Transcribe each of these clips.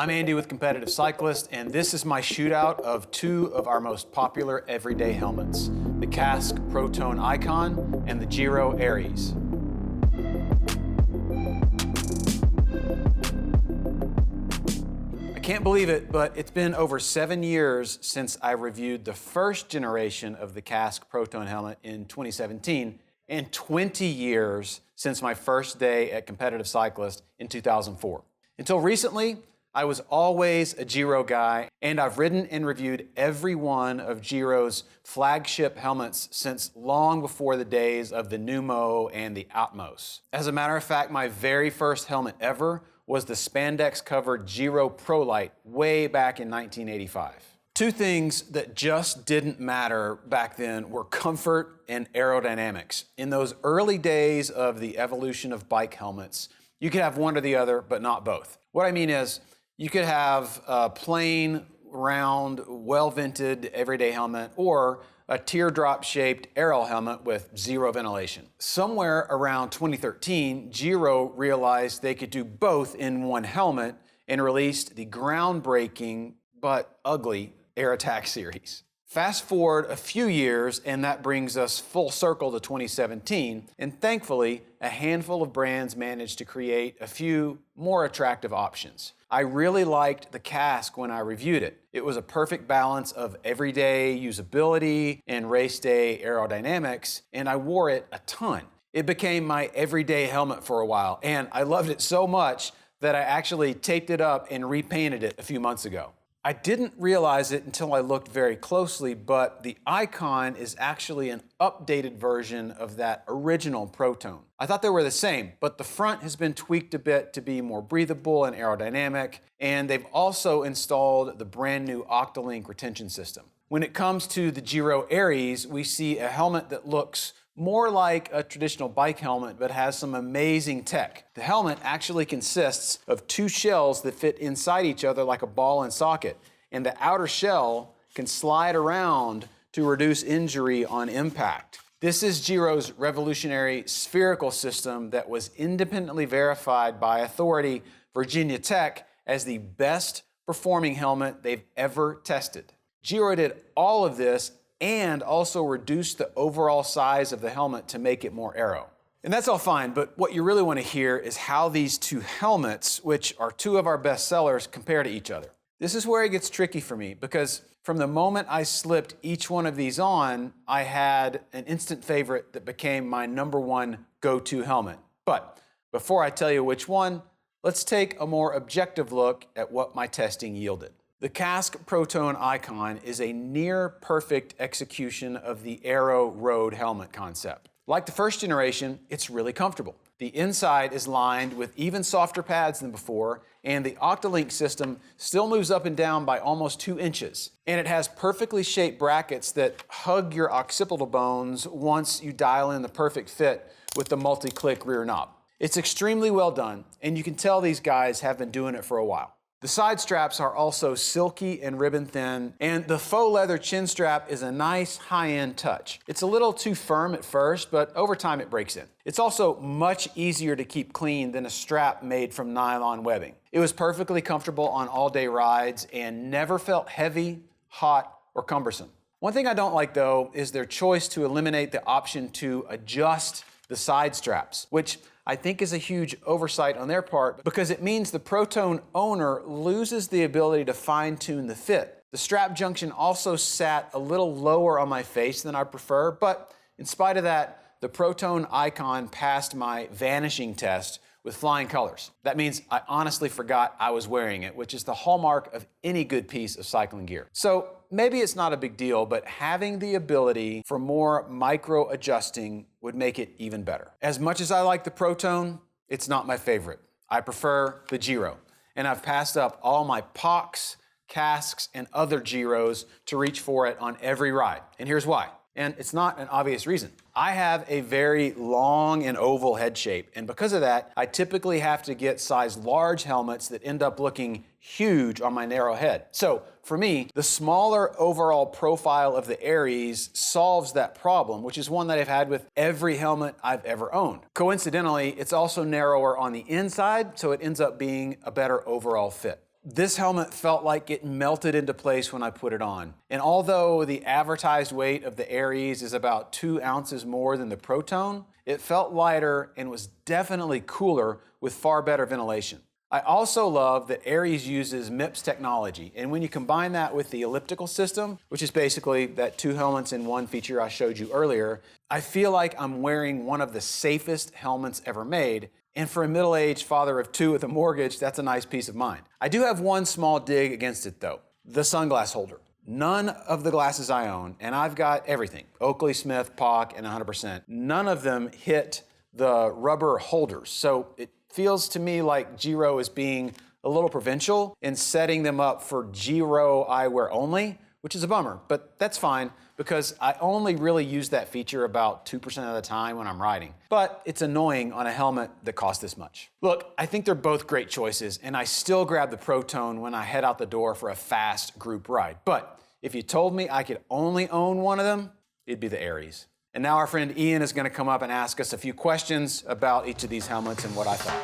I'm Andy with Competitive Cyclist, and this is my shootout of two of our most popular everyday helmets, the KASK Protone Icon and the Giro Aries. I can't believe it, but it's been over 7 years since I reviewed the first generation of the KASK Protone helmet in 2017, and 20 years since my first day at Competitive Cyclist in 2004. Until recently, I was always a Giro guy, and I've ridden and reviewed every one of Giro's flagship helmets since long before the days of the Numo and the Atmos. As a matter of fact, my very first helmet ever was the spandex-covered Giro ProLite way back in 1985. Two things that just didn't matter back then were comfort and aerodynamics. In those early days of the evolution of bike helmets, you could have one or the other, but not both. What I mean is, you could have a plain, round, well-vented everyday helmet or a teardrop-shaped aero helmet with zero ventilation. Somewhere around 2013, Giro realized they could do both in one helmet and released the groundbreaking but ugly Air Attack series. Fast forward a few years, and that brings us full circle to 2017, and thankfully, a handful of brands managed to create a few more attractive options. I really liked the KASK when I reviewed it. It was a perfect balance of everyday usability and race day aerodynamics, and I wore it a ton. It became my everyday helmet for a while, and I loved it so much that I actually taped it up and repainted it a few months ago. I didn't realize it until I looked very closely, but the Icon is actually an updated version of that original Protone. I thought they were the same, but the front has been tweaked a bit to be more breathable and aerodynamic, and they've also installed the brand new Octalink retention system. When it comes to the Giro Aries, we see a helmet that looks more like a traditional bike helmet, but has some amazing tech. The helmet actually consists of two shells that fit inside each other like a ball and socket, and the outer shell can slide around to reduce injury on impact. This is Giro's revolutionary spherical system that was independently verified by authority Virginia Tech as the best performing helmet they've ever tested. Giro did all of this and also reduce the overall size of the helmet to make it more aero. And that's all fine, but what you really want to hear is how these two helmets, which are two of our best sellers, compare to each other. This is where it gets tricky for me, because from the moment I slipped each one of these on, I had an instant favorite that became my #1 go-to helmet. But before I tell you which one, let's take a more objective look at what my testing yielded. The KASK Protone Icon is a near-perfect execution of the Aero Road helmet concept. Like the first generation, it's really comfortable. The inside is lined with even softer pads than before, and the Octalink system still moves up and down by almost 2 inches. And it has perfectly shaped brackets that hug your occipital bones once you dial in the perfect fit with the multi-click rear knob. It's extremely well done, and you can tell these guys have been doing it for a while. The side straps are also silky and ribbon thin, and the faux leather chin strap is a nice high-end touch. It's a little too firm at first, but over time it breaks in. It's also much easier to keep clean than a strap made from nylon webbing. It was perfectly comfortable on all-day rides and never felt heavy, hot, or cumbersome. One thing I don't like, though, is their choice to eliminate the option to adjust the side straps, which I think is a huge oversight on their part because it means the Protone owner loses the ability to fine-tune the fit. The strap junction also sat a little lower on my face than I prefer, but in spite of that, the Protone Icon passed my vanishing test with flying colors. That means I honestly forgot I was wearing it, which is the hallmark of any good piece of cycling gear. So maybe it's not a big deal, but having the ability for more micro adjusting would make it even better. As much as I like the Protone, it's not my favorite. I prefer the Giro, and I've passed up all my POCs, KASKs, and other Giros to reach for it on every ride. And here's why. And it's not an obvious reason. I have a very long and oval head shape, and because of that, I typically have to get size large helmets that end up looking huge on my narrow head. So for me, the smaller overall profile of the Aries solves that problem, which is one that I've had with every helmet I've ever owned. Coincidentally, it's also narrower on the inside, so it ends up being a better overall fit. This helmet felt like it melted into place when I put it on. And although the advertised weight of the Aries is about 2 ounces more than the Protone, it felt lighter and was definitely cooler with far better ventilation. I also love that Aries uses MIPS technology, and when you combine that with the elliptical system, which is basically that 2 helmets in one feature I showed you earlier, I feel like I'm wearing one of the safest helmets ever made, and for a middle-aged father of 2 with a mortgage, that's a nice peace of mind. I do have one small dig against it though, the sunglass holder. None of the glasses I own, and I've got everything, Oakley, Smith, POC, and 100%, none of them hit the rubber holders. So it feels to me like Giro is being a little provincial in setting them up for Giro eyewear only, which is a bummer, but that's fine because I only really use that feature about 2% of the time when I'm riding. But it's annoying on a helmet that costs this much. Look, I think they're both great choices, and I still grab the Protone when I head out the door for a fast group ride. But if you told me I could only own one of them, it'd be the Aries. And now our friend Ian is gonna come up and ask us a few questions about each of these helmets and what I thought.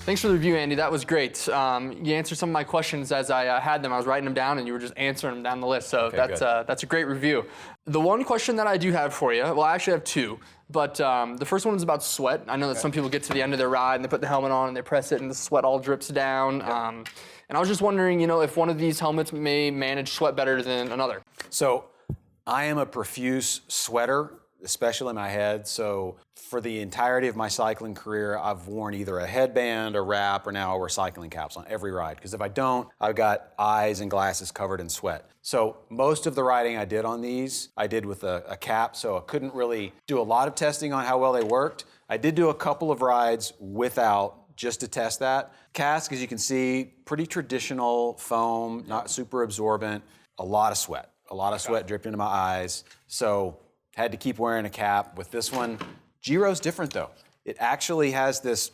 Thanks for the review, Andy. That was great. You answered some of my questions as I had them. I was writing them down, and you were just answering them down the list. So that's a great review. The one question that I do have for you, well, I actually have two, but the first one is about sweat. I know that some people get to the end of their ride and they put the helmet on and they press it and the sweat all drips down. And I was just wondering, if one of these helmets may manage sweat better than another. So I am a profuse sweater, especially my head. So for the entirety of my cycling career, I've worn either a headband, a wrap, or now I wear cycling caps on every ride. Because if I don't, I've got eyes and glasses covered in sweat. So most of the riding I did on these, I did with a cap, so I couldn't really do a lot of testing on how well they worked. I did do a couple of rides without, just to test that. KASK, as you can see, pretty traditional foam, not super absorbent, a lot of sweat. A lot of sweat dripped into my eyes. So had to keep wearing a cap. With this one, Giro's different though. It actually has this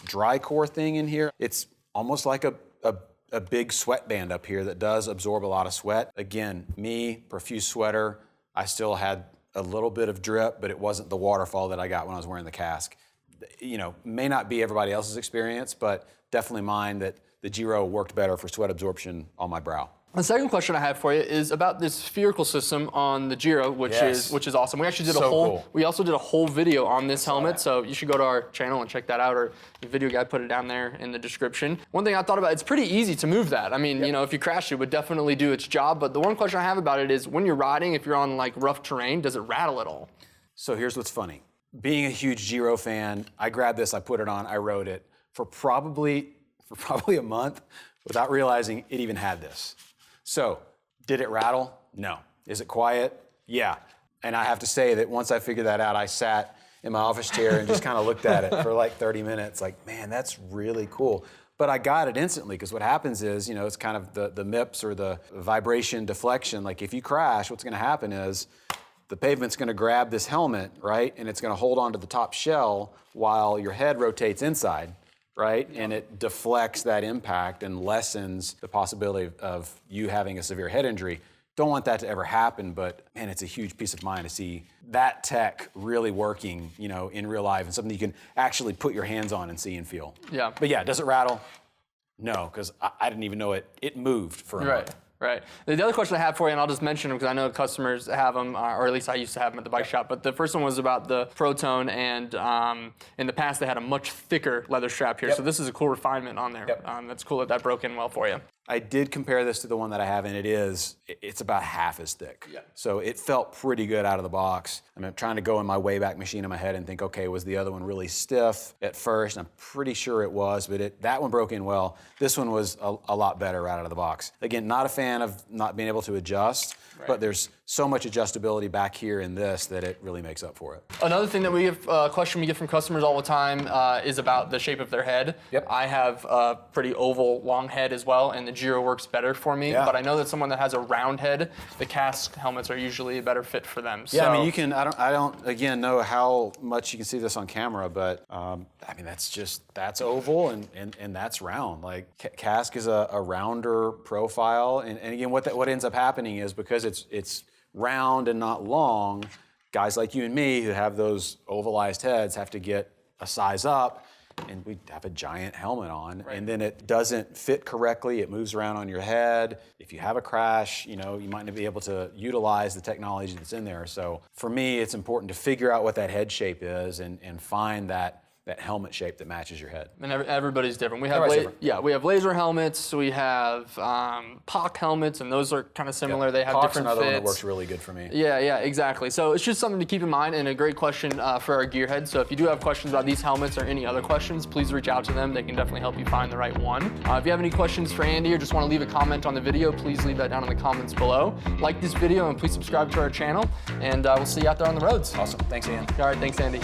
dry core thing in here. It's almost like a big sweatband up here that does absorb a lot of sweat. Again, me, profuse sweater, I still had a little bit of drip, but it wasn't the waterfall that I got when I was wearing the KASK. May not be everybody else's experience, but definitely mine that the Giro worked better for sweat absorption on my brow. The second question I have for you is about this spherical system on the Giro, which is awesome. We actually did we also did a whole video on this helmet, so you should go to our channel and check that out, or the video guy put it down there in the description. One thing I thought about, it's pretty easy to move that. I mean, if you crash it would definitely do its job, but the one question I have about it is when you're riding, if you're on like rough terrain, does it rattle at all? So here's what's funny. Being a huge Giro fan, I grabbed this, I put it on, I rode it for probably a month without realizing it even had this. So, did it rattle? No. Is it quiet? Yeah. And I have to say that once I figured that out, I sat in my office chair and just kind of looked at it for like 30 minutes, like, man, that's really cool. But I got it instantly, because what happens is, it's kind of the MIPS or the vibration deflection. Like if you crash, what's gonna happen is the pavement's gonna grab this helmet, right? And it's gonna hold onto the top shell while your head rotates inside. Right? And it deflects that impact and lessens the possibility of you having a severe head injury. Don't want that to ever happen, but man, it's a huge peace of mind to see that tech really working, in real life, and something you can actually put your hands on and see and feel. Yeah. But yeah, does it rattle? No, because I didn't even know it moved for a moment. Right. The other question I have for you, and I'll just mention them because I know customers have them, or at least I used to have them at the bike shop, but the first one was about the Protone, and in the past they had a much thicker leather strap here, so this is a cool refinement on there. That's cool that broke in well for you. I did compare this to the one that I have, and it's about half as thick. Yeah. So it felt pretty good out of the box. I'm trying to go in my Wayback Machine in my head and think, okay, was the other one really stiff at first? And I'm pretty sure it was, but that one broke in well. This one was a lot better right out of the box. Again, not a fan of not being able to adjust, but there's so much adjustability back here in this that it really makes up for it. Another thing that we have, question we get from customers all the time is about the shape of their head. Yep. I have a pretty oval, long head as well, and the Giro works better for me, but I know that someone that has a round head, the KASK helmets are usually a better fit for them. Yeah, I mean, I don't again know how much you can see this on camera, but that's oval and that's round. Like KASK is a rounder profile, and again, what ends up happening is because it's round and not long, guys like you and me who have those ovalized heads have to get a size up, and we have a giant helmet on, and then it doesn't fit correctly. It moves around on your head. If you have a crash, you might not be able to utilize the technology that's in there. So for me, it's important to figure out what that head shape is and find that helmet shape that matches your head. And everybody's different. We have we have laser helmets, we have POC helmets, and those are kind of similar. They have POC's different another fits. one that works really good for me. Yeah, exactly. So it's just something to keep in mind, and a great question for our Gearheads. So if you do have questions about these helmets or any other questions, please reach out to them. They can definitely help you find the right one. If you have any questions for Andy or just want to leave a comment on the video, please leave that down in the comments below. Like this video and please subscribe to our channel, and we'll see you out there on the roads. Awesome. Thanks, Ian. All right, thanks, Andy.